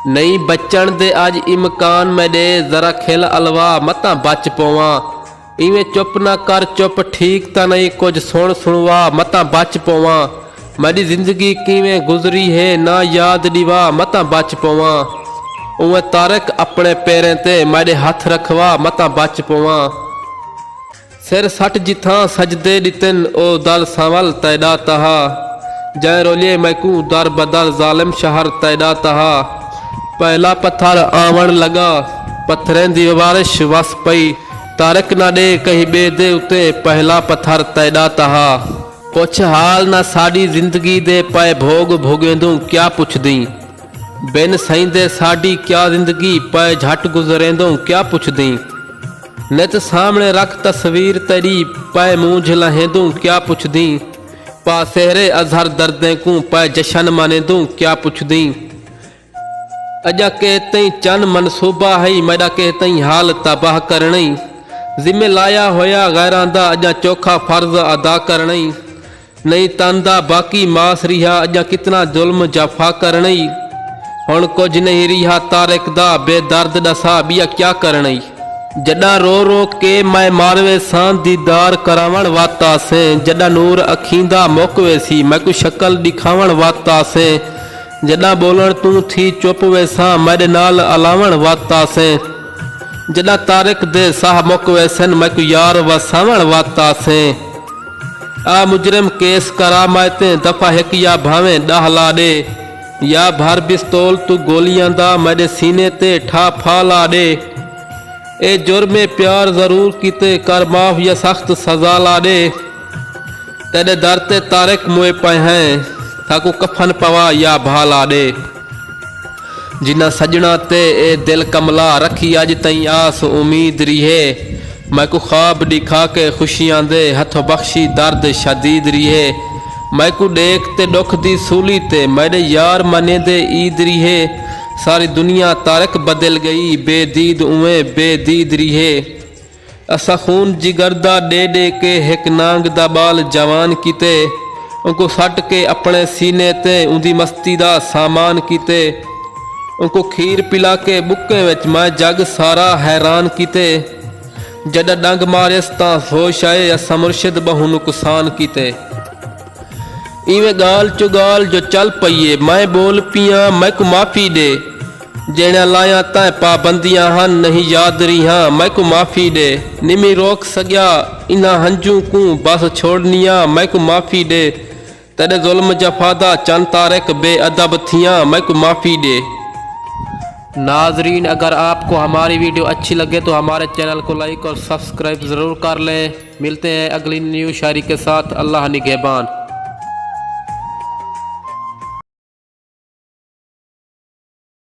नहीं बचण दे अज इमकान मेरे जरा खिल अलवा मता बच पवा। इवें चुप ना कर चुप ठीक ता नहीं कुछ सुन सुनवा मता बच पवा। मेरी जिंदगी किवें गुजरी है ना याद दिवा मता बच पवा। उवें तारक अपने पैरें ते मेरे हथ रखवा मता बच पवा। सिर सट जिथा सजदे दितन ओ दर संवल तैदा तहा। जय रोलिए मैकू दर बदर जालिम शहर तैदा तहा। पहला पत्थर आवन लगा पत्थरें दी बारिश वस पई। तारक ना दे कहीं बे दे उते पहला पत्थर तैदा तहा। पुछ हाल ना साड़ी जिंदगी दे पै भोग भोगेंदू क्या पुछदी। बिन सही दे साड़ी क्या जिंदगी पै झट गुजरेंदू क्या पुछदी। नित सामने रख तस्वीर तेरी पै मूंझ लहेंदू क्या पुछदी। पा सेहरे अजहर दर्दे को पै जशन मानेंदू क्या पुछदी। अजा के तई चन मनसूबा है मेरा के तई हाल तबाह करनी। जिम्मे लाया होया गैरां दा अजा चोखा फर्ज अदा करनी। नहीं तांदा बाकी मास रिहा अजा कितना जुल्म जफा करनी। हुण कुछ नहीं रिहा तारक दा बेदर्द दसा बिया क्या करनी। जडा रो रो के मैं मारवे सां दीदार करावण वाता से। जडा नूर अखींदा मुकवे सी मैं को शक्ल दिखावण वाता से। जडा बोलण तू थी चुप वैसा मेरे नाल अलावण वाता से। जडा तारक दे साह मुक वैसन मैं को यार वसावण वाता से। आ मुजरिम केस करा मैते दफा हिक या भावे डाहला दे। या भर बिस्तौल तू गोलियां दा मेरे सीने ते ठा फाला दे। ए जुर्मे प्यार जरूर किते कर माफ या सख्त सजा ला दे। तेरे दर ते तारक मुए पे हैं थाकू कफन पवा या भाला दे। जिन्ना सजना ते ए दिल कमला रखी अज तई आस उम्मीद रिहे। मैं को ख्वाब दिखा के खुशियां दे हथों बख्शी दर्द शदीद रिहे। मैं को देख ते दुख दी सूली ते मेरे यार मने दे ईद रिहे। सारी दुनिया तारक बदल गई बेदीद उवें बेदीद रिहे। असा खून जिगरदा दे दे के हिक नांग दा बाल जवान किते। उनको सट के अपने सीने ते उंदी मस्ती दा सामान किते। उनको खीर पिला के बुक्के विच मैं जग सारा हैरान किते। जदा डंग मारिस तां होश आए असा मुर्शिद बहु नुकसान किते। इवें गाल चुगाल जो चल पईए मैं बोल पिया मैं को माफ़ी दे। जेड़ा लाया तै पाबंदियां हन नहीं याद रिहा मैं को माफ़ी दे। निमी रोक सग्या इन्हां हंजू को बस छोड़निया मैं को माफ़ी दे। तेरे जुल्म जफादा चंद तारक बेअदब थियां मैं को माफ़ी दे। नाजरीन अगर आपको हमारी वीडियो अच्छी लगे तो हमारे चैनल को लाइक और सब्सक्राइब ज़रूर कर लें। मिलते हैं अगली न्यू शायरी के साथ। अल्लाह निगहबान।